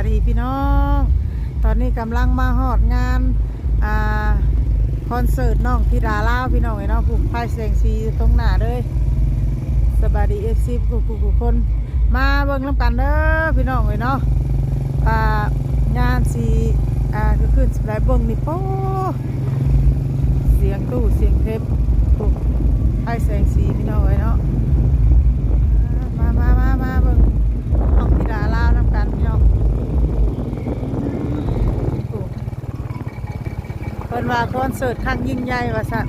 ดีพี่น้องตอนนี้กำลังมาฮอดงานคอนเสิร์ตน้องธิดาลาวพี่น้องไอ้เนาะผู้พ่ายแสงสีตรงหน้าเลยสบายดีFCกูคนมาเบิ่งน้ำกันเด้อพี่น้องไอ้เนาะงานสีคือขึ้นสไลด์เบิ่งนี่โป้เสียงตู้เสียงเทปพ่ายแสงสีพี่น้องไอ้เนาะมาเบิ่งน้องธิดาลาวน้ำกันพี่น้องเพิ่นว่าคอนเสิร์ตครั้งยิ่งใหญ่ว่าซั่น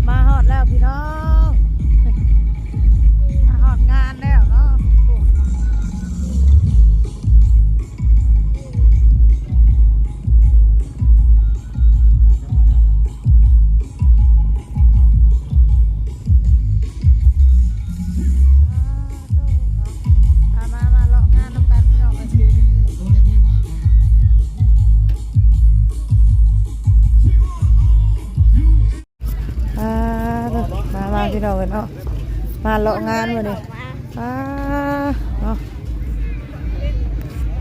มาฮอดแล้วพี่น้องมาฮอดงานแล้วเนาะพี่น้องเนาะมาเลาะงานมาเนี่ยเนาะ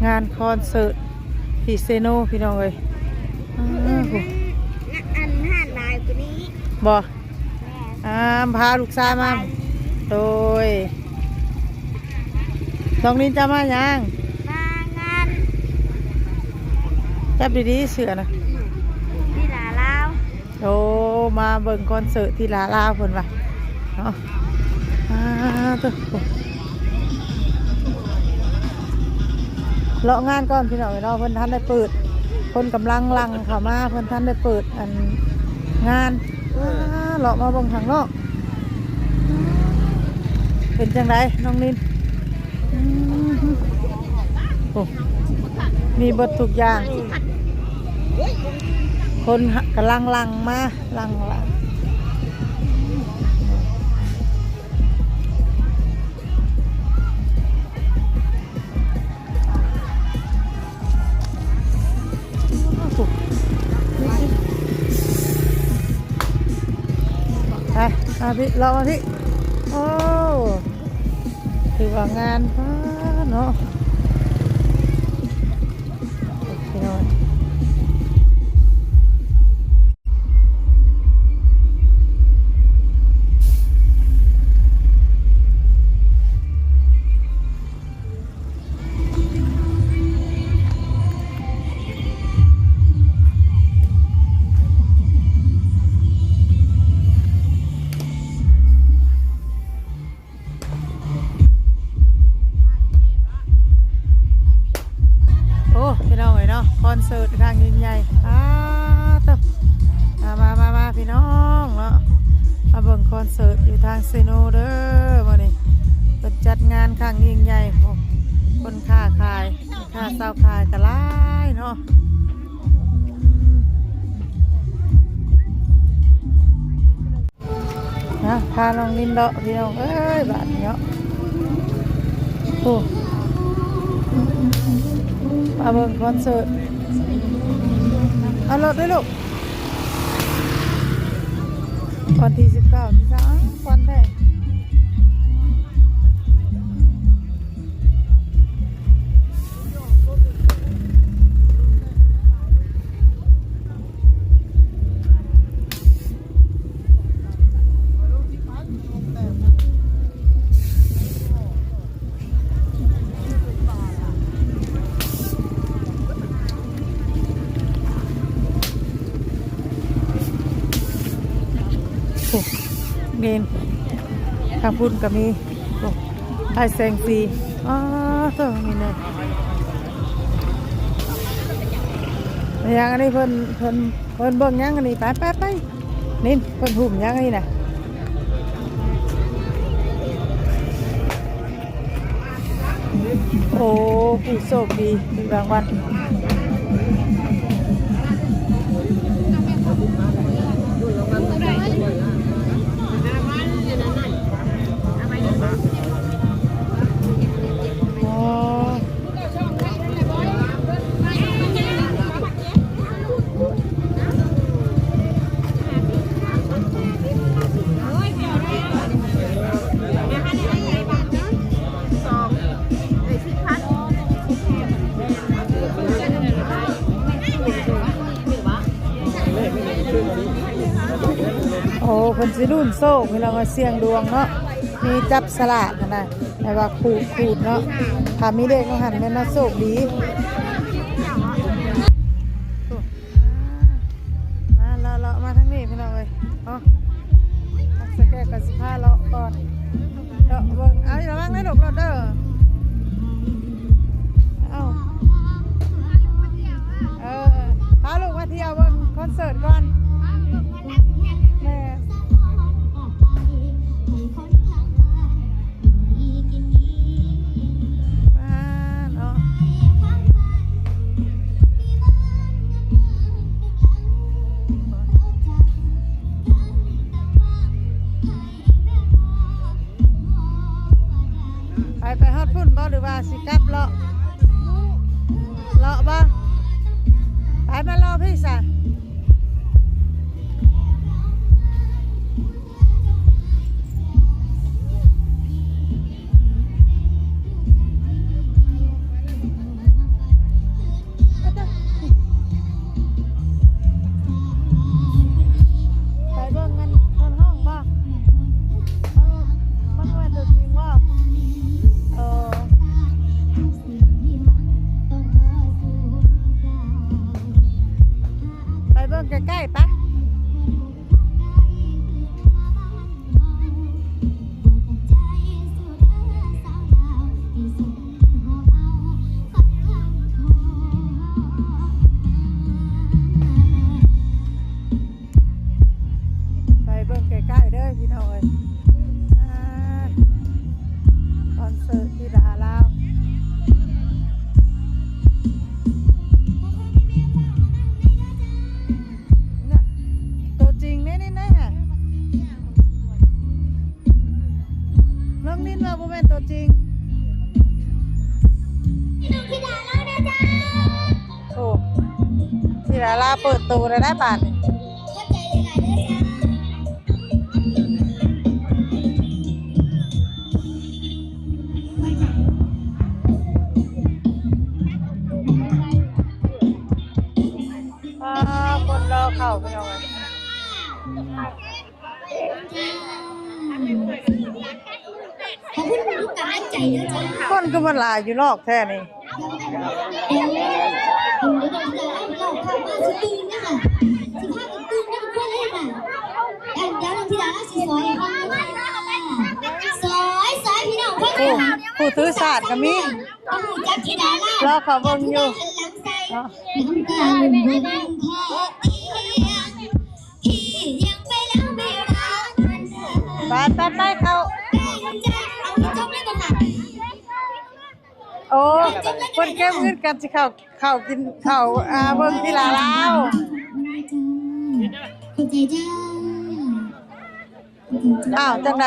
งานคอนเสิร์ตที่เซโนพี่น้องเลยอันห่านลายตัวนี้บ่พาลูกชายมาโดยตรงนี้จะมายังมางานจับดีๆเสือนะที่ลาลาวโอ้มาเบิ่งคอนเสิร์ตที่ลาลาวเพิ่นว่าเนาะเลาะงานก่อนพี่น้องเนาะเพิ่นท่านได้เปิดคนกำลังลังเข้ามาเพิ่นท่านได้เปิดอันงานเลาะมาเบิ่งข้างนอกเป็นจังไดน้องนินโอ้มีเบิดทุกอย่างคนกำลังลังมาลังพี่เรามาพี่โอ้ถือว่างานเนาะพี่น้อยพี่น้องเนาะคอนเสิร์ตทางยิ่งใหญ่ต้องมาพี่น้องเนาะมาเบิ่งคอนเสิร์ตอยู่ทางเซโนเด้อวันนี้เป็นจัดงานครั้งยิ่งใหญ่คนค้าขายค้าเศร้าขายกะหลายเนาะพาน้องลินเดาะพี่น้องเอ้ยบาดเนาะโอ้มาเบิ่งคอนเสิร์ตเอารถด้วยลูกวันที่19ที่3วันได้เงินทางพุ่นก็มีไอแสงสีตัวนี่เลยยังอันนี้เพิ่นเบิ่งยังอันนี้ไปนี่เพิ่นหุ่มยังอันนี้นะโอ้ผู้โชคดีมีรางวัล โอ้เพิ่นสิรุ่นโซกพี่น้องว่าเสี่ยงดวงเนาะมีจับสลากกันนะแต่ว่าขูดเนาะถ้ามีเลขก็หันแม่นน่าโชคดีมาเลาะมาทางนี้พี่น้องเอ้ยเนาะทักสแกกับสิพาเลาะก่อนเลาะเบิ่งเอาอย่าระวังนะลูกเราเด้อเอาพาลูกมาเที่ยวเบิ่งคอนเสิร์ตก่อนแม่เนาะไปฮอดพุ่นบ่หรือว่าสิกลับเลาะบ่ไปมารอพี่ซะไปเบิ่งกันคนห้องบ่มันว่าตัวจริงว่าไปเบิ่งใกล้ๆปะไปเบิ่งใกล้ๆเด้อพี่น้องเอ้ยคอนเสิร์ตที่ดาลาวตัวจริงนี่นะน้องนินว่าบ่แม่นตัวจริงโอ้ที่ดาลาเปิดตัวแล้วได้บาทนี่คนรอเข้าไปเอาไงขอบคุณทุกกำลังใจนะจ๊ะคนก็มันหลายอยู่นอกแท้นี่คุณได้บอกจะเราเข้ามาสตูนนะคะสิพากันตื่นนะทุกคนเลยค่ะเดี๋ยวน้องธิดาเราสิซอยฟังเลยซอยพี่น้องฟังเลยค่ะ ผู้ถือศาสตร์ก็มี จับธิดาล่าร อเขาเบิ่งอยู่น้ำตาลุ่มลุ่มพอที่ยังไปแล้วไม่รักไปเขา เอาจบเลยบ่ค่ะ โอ้คนแก้มืดกันสิเข้ากินข้าวเบิ่งที่ลาลาว ขอบใจจ้า อ้าวจังไ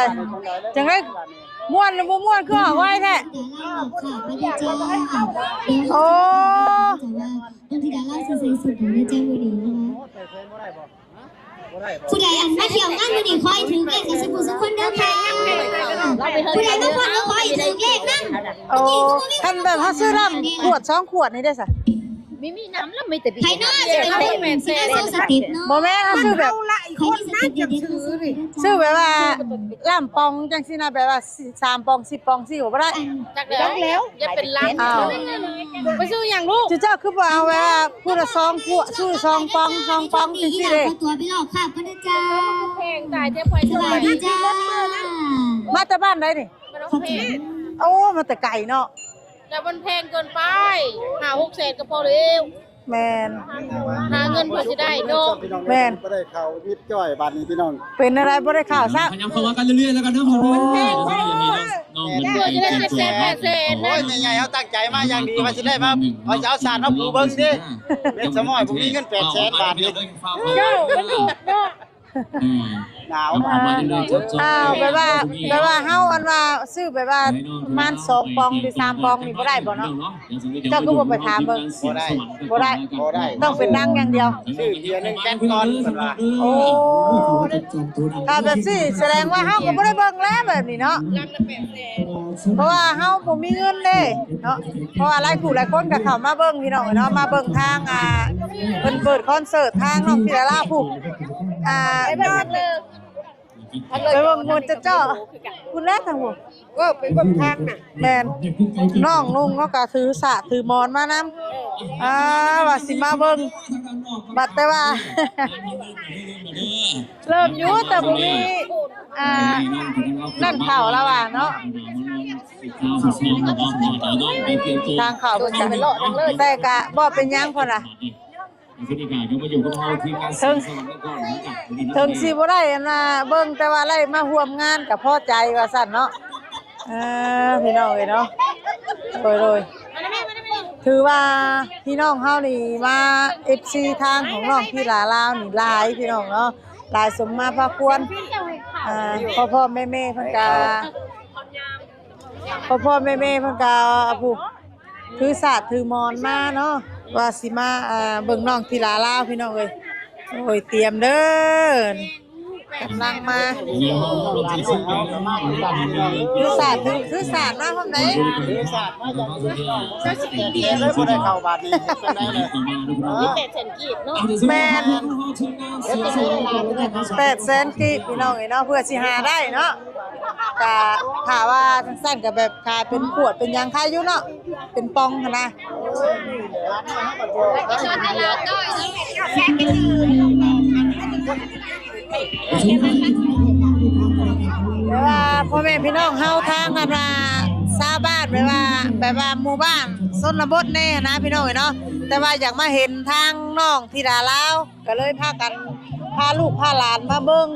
ดม่วนหรือบ่ม่วนคือเอาไว้แท้โอ้น้องธิดาเล่าใส่สุดของแม่เจ้ามื้อนี้นะคะผู้ใดอันมาเที่ยวงานมื้อนี้ขอให้ถึงเลขกับสิบผู้ทุกคนเด้อค่ะผู้ใดบ่พอก็ขอให้ถึงเลขนำโอ้คันแบบเฮาซื้อน้ำขวด2ขวดนี่ได้ซะมีน้ำแล้วมีแต่ดีไทยน้อยจะเป็นคนที่น่าสติปเนาะ บ่แม่นเฮาซื้อแบบ คนน่าจะถือดิ ซื้อแบบว่าล่ํปองจังซี่นะแบบว่า3ปอง10ปองสิบ่ได้จักแล้วอย่าเป็นล้านไปซื้ออย่างลูกเจ้าคือบ่เอาไว้พูดละ2ขวดซื้อ2ปอง2ปองจังซี่เด้ตัวไปหลอกค่ะพ่อจ้า แพงตายแท้พลอย สวัสดีจ้า มาแต่บ้านได้นี่ มันต้องแพง โอ้มาแต่ไกลเนาะ แต่มันแพงเกินไป5-6 แสนก็พอแล้ว แม่น หาเงินเพื่อจะได้เนาะ แม่น บ่ได้เข้ามิดจ้อยบัดนี้พี่น้อง เป็นอะไรบ่ได้ข่าวซะ พยายามเข้ามากันเรื่อยๆแล้วกันนะผมว่าน้องมัน เพื่อจะได้7 แสน8 แสน โอ้ นะ ยแม่ใหญ่เฮาตั้งใจมาอย่างดีว่าสิได้มาเอาจะเอาสารมาปูเบิ่งดิเป็นสมอยผมมีเงิน800,000 บาทนี่ เจ้ามันถูกเนาะ หนาว แบบว่าเฮาอันว่าซื้อแบบว่าประมาณ2ปองหรือ3ปองนี่บ่ได้บ่เนาะเจ้าก็บ่ไปถามเบิ่งบ่ได้ต้องเป็นนางอย่างเดียว ซื้อเบียร์1แกนก่อนเพิ่นว่า โอ้ถ้าแบบสิแสดงว่าเฮาก็บ่ได้เบิ่งแล้วแบบนี้เนาะ ลังละ8 แสน เพราะว่าเฮาบ่มีเงินเด้เนาะเพราะว่าหลายผู้หลายคนก็เข้ามาเบิ่งพี่น้องเนาะมาเบิ่งทางเพิ่นเปิดคอนเสิร์ตทางน้องพิราลาผู้ ไปเบิ่งเลย ไปเบิ่งหมดจะเจาะคุณแรกทางหัว ไปเบิ่งทางน่ะ แม่นน้องลุงเขาก็ถือสากถือมอนมานํว่าสิมาเบิ่งบัดแต่ว่า เริ่มอยู่แต่บ่มีนั่นเข้าแล้วว่าเนาะทางเข้าเพิ่นจะเป็นเลาะเลยแต่ก็บ่เป็นหยังพุ่นน่ะถึงสิบ่ได้อันน่ะเบิ่งแต่ว่าไล่มาร่วมงานก็พอใจว่าซั่นเนาะพี่น้องเอ้ยเนาะโดยถือว่าพี่น้องเฮานี่มา FC ทางของน้องพี่ลาลาวนี่หลายพี่น้องเนาะหลายสมมาพาควรพ่อแม่เพิ่นก็พ่อแม่เพิ่นก็ผู้ถือศาสตร์ถือมอนมาเนาะว่าสิมาเบิ่งน้องพี่ลาลาวพี่น้องเอ้ยโอ้ยเตรียมเด้อกำลังมาถือศาสตร์มาพร้อมไหน ถือศาสตร์มาจาก8แสนเลยบ่ได้เข้าบาทนี้เป็นไดเลย 800,000กีบเนาะ แม่น800,000กีบพี่น้องเอ้ยเนาะเพื่อสิหาได้เนาะก็ถ้าว่าสั้นๆก็แบบขายเป็นขวดเป็นหยังขายอยู่เนาะเป็นปองหั่นนะแต่ว่าพ่อแม่พี่น้องเฮาทางกันว่าชาวบ้านแบบว่าหมู่บ้านชนบทแน่นะพี่น้องเอ้ยเนาะแต่ว่าอยากมาเห็นทางน้องธิดาลาวก็เลยพากันพาลูกพาหลานมาเบิ่ง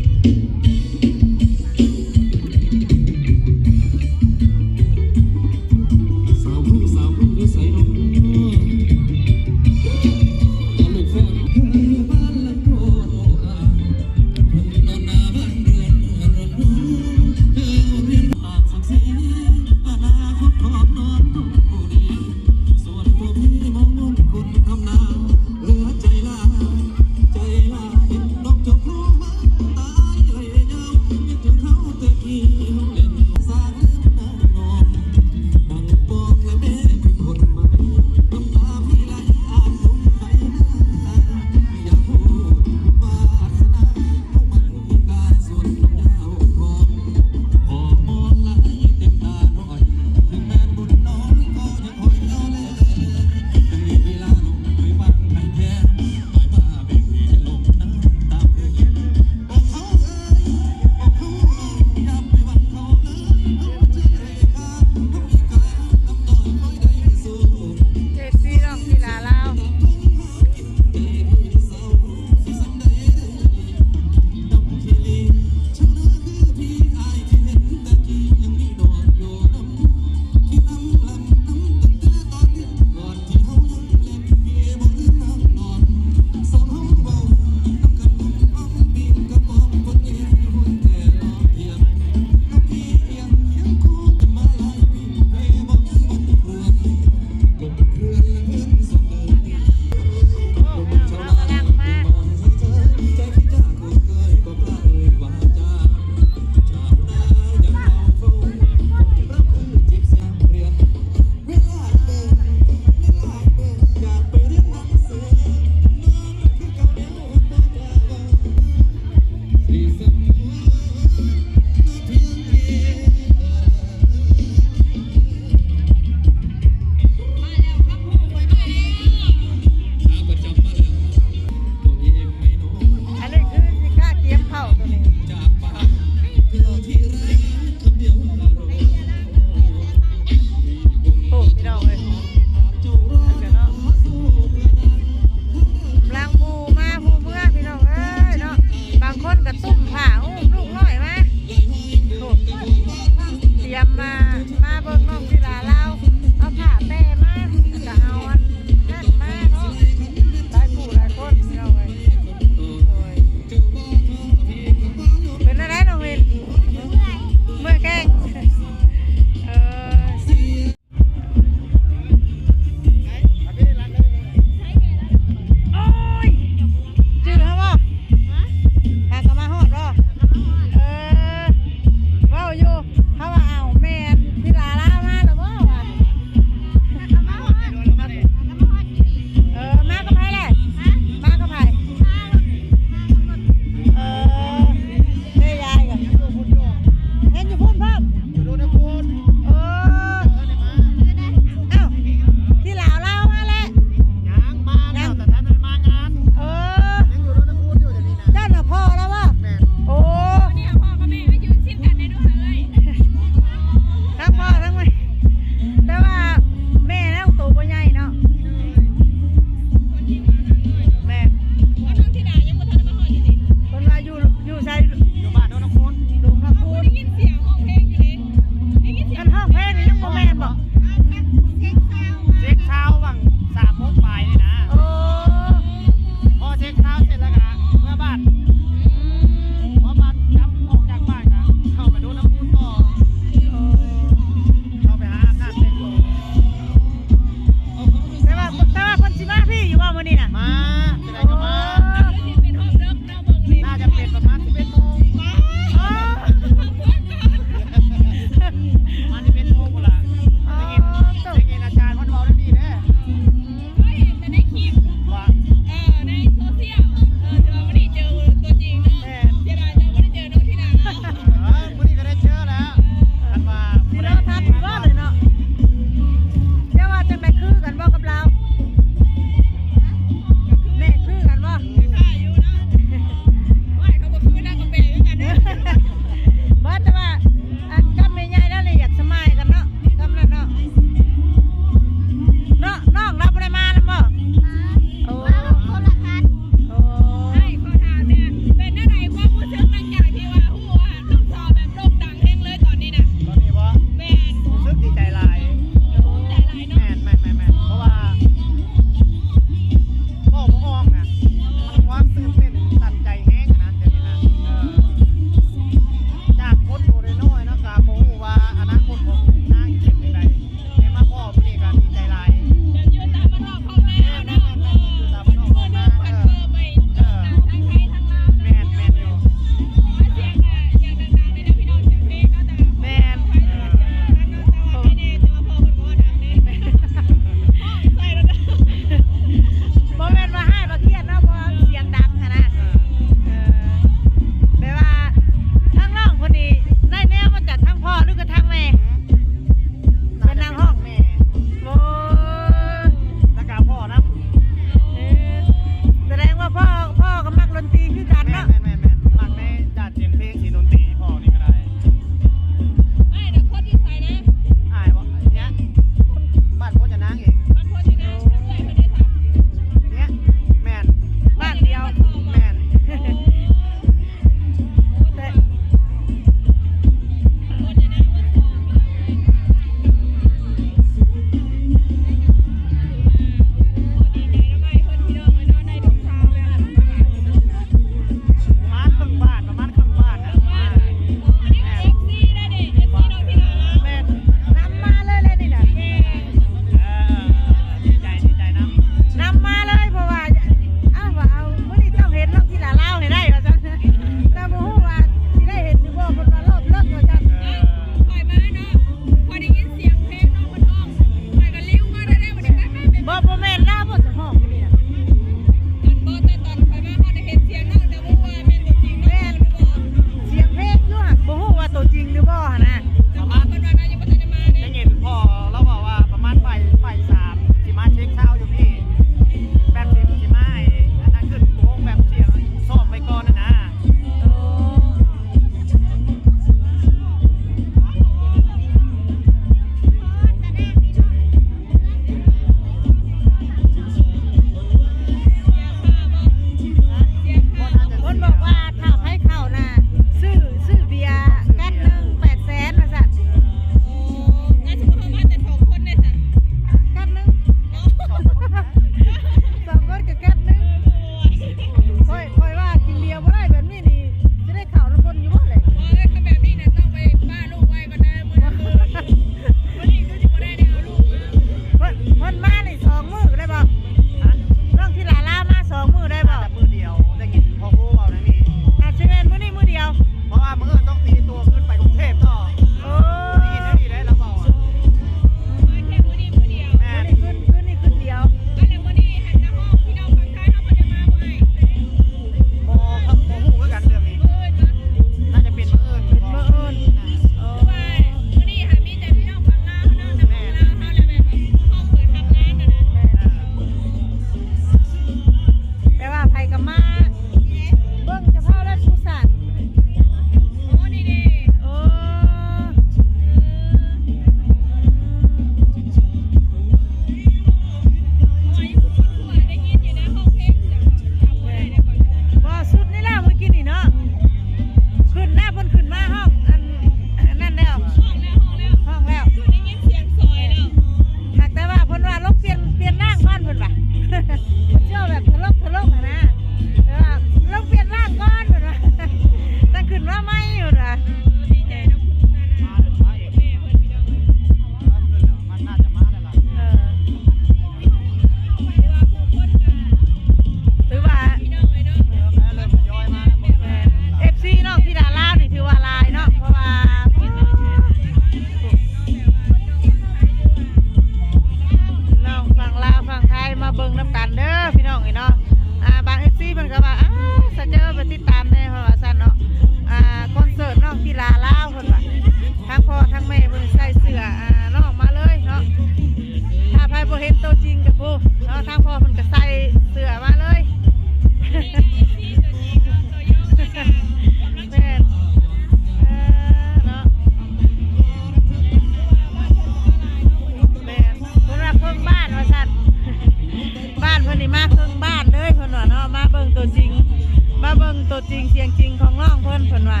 เสียงจริงของน้องเพิ่นว่า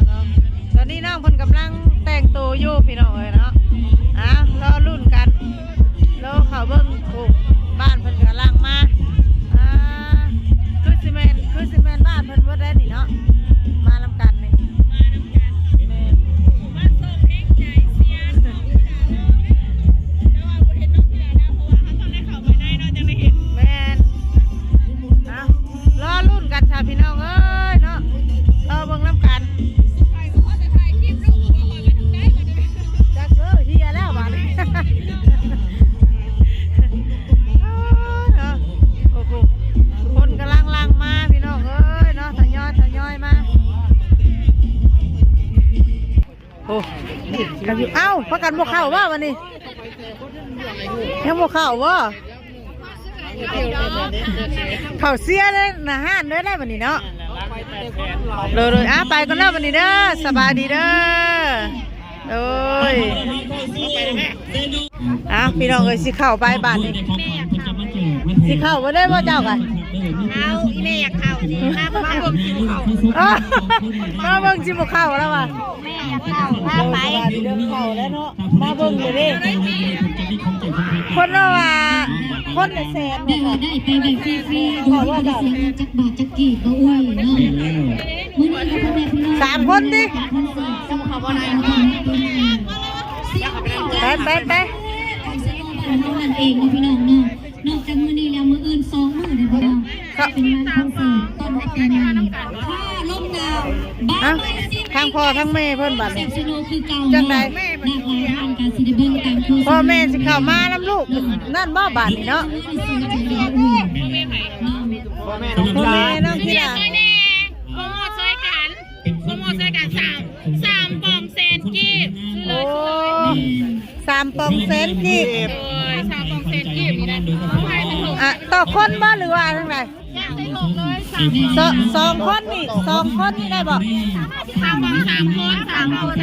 เนาะตอนนี้น้องเพิ่นกำลังแต่งตัวอยู่พี่น้องเอ้ยเนาะรอรุ่นกันรอเขาเบิ่งถูกบ้านเพิ่นกำลังมาคือซีเมนบ้านเพิ่นว่าได้นี่เนาะมาลำกันนี่มาส่งเพลงใจเสียนแต่ว่าบ่เห็นน้องที่ไหนนะเพราะว่าเขาต้องได้เข้าไปในเนาะจังได้เห็นแม่นรอรุ่นกันค่ะพี่น้องเอ้ยเนาะรอเบิ่งน้ำกันจักเด้อเฮียแล้วบาดนี้โอ้โหคนกำลังลังมาพี่น้องเอ้ยเนาะทยอยมาโอ้กันอยู่เอ้าพักกันบ่เข้าว่าวันนี้ยังบ่เข้าว่าเขาเสียเลยนะห้านด้วยได้วันนี้เนาะเลยไปกันแล้ววันนี้เด้อสบายดีเด้อพี่น้องเอ้ยสิเข้าไปบ้านนี้สิเข้าบ่ได้บ่เจ้ากันเอาอีแม่อยากเข้าสิมาเบิ่งสิบ่เข้ามาเบิ่งสิบ่เข้าแล้วว่ะแม่อยากเข้าพาไปเดินเข้าแล้วเนาะมาเบิ่งเลยเด้คนว่าคนละแสนเนี่ย ได้ไปแบบฟรีๆโดยไม่ได้เสียเงินจักบาทจักกี่ก็อุ้ยเนาะมื้อนี้ก็พ่อแม่พี่น้อง3คนดิไปนั่นเองนะพี่น้องเนาะนอกจากมื้อนี้แล้วมื้ออื่น2มื้อนะพี่น้องเป็นงานคอนเสิร์ตต้นรับปีใหม่ถ้าลมหนาวบ้านทางพ่อทางแม่เพิ่นบัดนี้จังได๋พ่อแม่สิเข้ามานํลูกนั่นบ่บาดนี่เนาะพ่อแม่น้องพี่ล่ะโปรโมทช่วยกัน3ปองแสนกีบโอ้3ปองแสนกีบ3ปองแสนกีบนี่นะต่อคนบ่หรือว่าทางใด2คนนี่2คนนี่ได้บ่3คน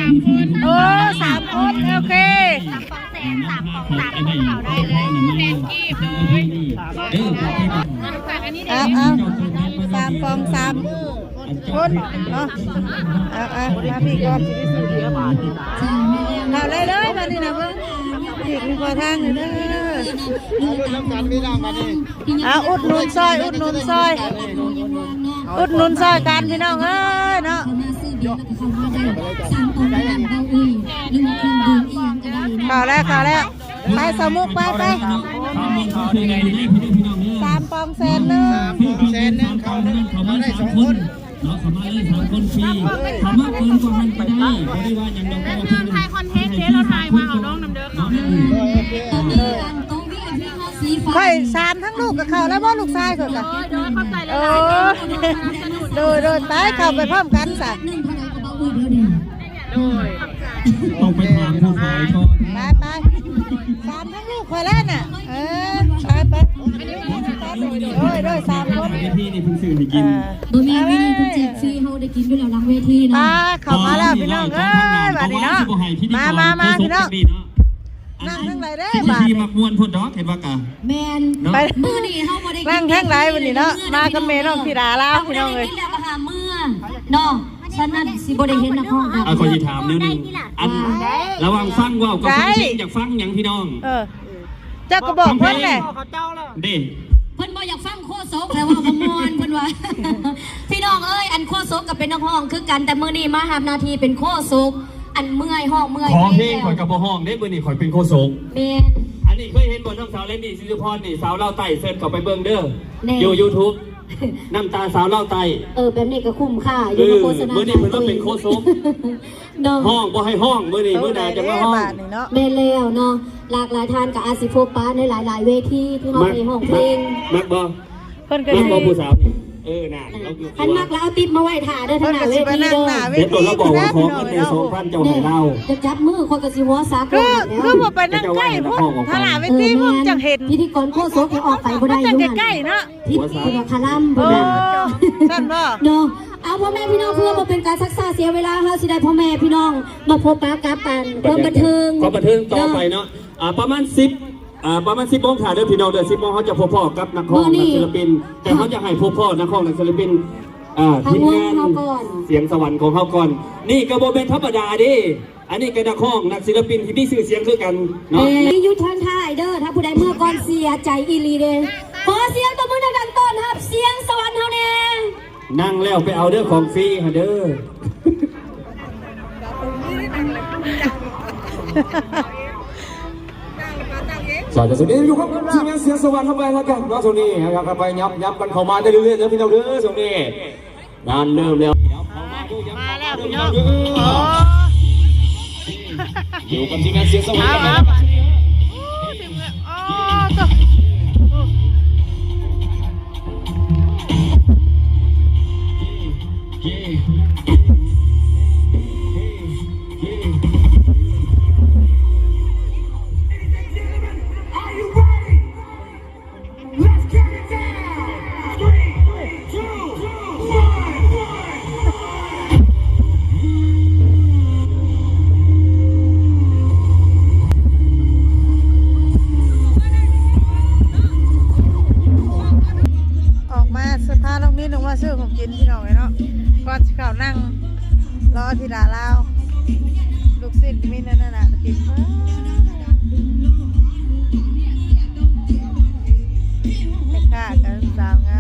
โอ้3คนโอเค3เขาได้เลยแสนกีบเลยเอา3ปอง3คนเนาะมาพี่ก่อนสิไปสู่เดี๋ยวบาดเอาเลยมานี่นะเบิ่งอีกมีพอทางอยู่เด้ออุดหนุนซอยกันพี่น้องเอ้ยเนาะข่าวแล้วไปสมุกไป3ปองแสนนึงเขาได้2คนเนาะเขามาเลย3คนฟรีเขามาเกินกว่าหันไปได้บ่ได้ว่าหยังดอกบ่ถ่ายคอนเทนต์เราถ่ายมาเอาน้องนำเด้อเขาค่อย3ทั้งลูกกับเขาแล้วบ่ลูกชายเขาก็เข้าใจแล้วโดยไปเข้าไปพร้อมกันซะต้องไปถามผู้ขายก่อนไป3ทั้งลูกค่อยแล้วน่ะไปโดย3คนเวทีนี่เพิ่งซื้อให้กินบ่มีวิธีเพิ่นแจกฟรีเฮาได้กินอยู่แล้วหลังเวทีเนาะเข้ามาแล้วพี่น้องเอ้ยบัดนี้เนาะมาพี่น้องนั่งทั้งหลายเด้อบาดที่มักม่วนพุ่นดอกเห็นบ่กะแม่นมื้อนี้เฮาบ่ได้นั่งทั้งหลายวันนี้เนาะมากับแม่น้องธิดาลาวพี่น้องเอ้ยแล้วก็หามื้อเนาะฉะนั้นสิบ่ได้เห็นนักร้องขอสิถามแนวนึงอันระหว่างฟังว่าวกับฟังเสียงอยากฟังหยังพี่น้องเจ้าก็บอกเพิ่นแหละเด้เพิ่นบ่อยากฟังโคโซกแต่ว่าบ่ม่วนเพิ่นว่าพี่น้องเอ้ยอันโคโซกก็เป็นนักร้องคือกันแต่มื้อนี้มารับหน้าที่เป็นโคโซกอันเมื่อยห้องเมื่อยขอเพลงข่อยกับบ่ห้องได้มื้อนี้ข่อยเป็นโคโซกแม่นอันนี้เคยเห็นบ่น้องสาวเล่นนี่สิริพรนี่สาวเล่าไต้เสิร์ชเข้าไปเบิ่งเด้ออยู่ YouTube น้ำตาสาวเล่าไต้แบบนี้ก็คุ้มค่าอยู่โฆษณามื้อนี้เพิ่นว่าเป็นโคโซกห้องบ่ให้ห้องมื้อนี้มื้อใดจะมาห้องแม่แล้วเนาะหลากหลายท่านก็อาจสิพบปะในหลายๆเวทีที่เฮามีห้องเพลงมักบ่เพิ่นก็บ่ผู้สาวนี่น่ะคันมักแล้วเอาติ๊บมาไว้ท่าเด้อท่านหน้าเวทีเด้อเดี๋ยวตัวเราบอกว่าขอเงินใน2,000เจ้าให้เราจะจับมือคนก็สิหัวซักคือบ่ไปนั่งใกล้พวกท่านหน้าเวทีพวกจังเห็นพิธีกรโคโซกออกไปบ่ได้อยู่จังใกล้เนาะพิธีกรคาลัมบ่ได้ท่านบ่เนาะเอาพ่อแม่พี่น้องเพื่อบ่เป็นการซักซ่าเสียเวลาเฮาสิได้พ่อแม่พี่น้องมาพบปะกับกันความบันเทิงต่อไปเนาะประมาณ10 โมงค่ะเด้อพี่น้องเด้อ10 โมงเขาจะพบพ่อกับนักร้องนักศิลปินแต่เขาจะให้พบพ่อนักร้องนักศิลปิน ทีมงานเสียงสวรรค์ของเขาก่อนนี่กระโบเป็นธรรมดาดิอันนี้กระดักห้องนักศิลปินที่มีชื่อเสียงคือกันเนาะ ยุทธท่ายเด้อถ้าผู้ใดเมื่อก่อนเสียใจอีลีเด้ขอเสียงตบมือดังๆต้อนรับเสียงสวรรค์เฮาแน่ นั่งแล้วไปเอาเด้อของฟรีฮะเด้อสวัสดีสวัสดีอยู่ครับทีมงานเสียงสวรรค์เข้าไปแล้วกันว่าช่วงนี้นะครับไปยับกันเข้ามาได้เรื่อยๆนะพี่น้องเด้อช่วงนี้งานเริ่มแล้ว มาแล้วพี่น้องอยู่กับทีมงานเสียงสวรรค์ครับ ออกมาสถานตรงนี้หนูว่าซื้อของกินพี่น้องไงเนาะก่อนสิเข้านั่งรอที่ดาลาวลูกศิษย์มีนั่นน่ะกินค่ากันสาวง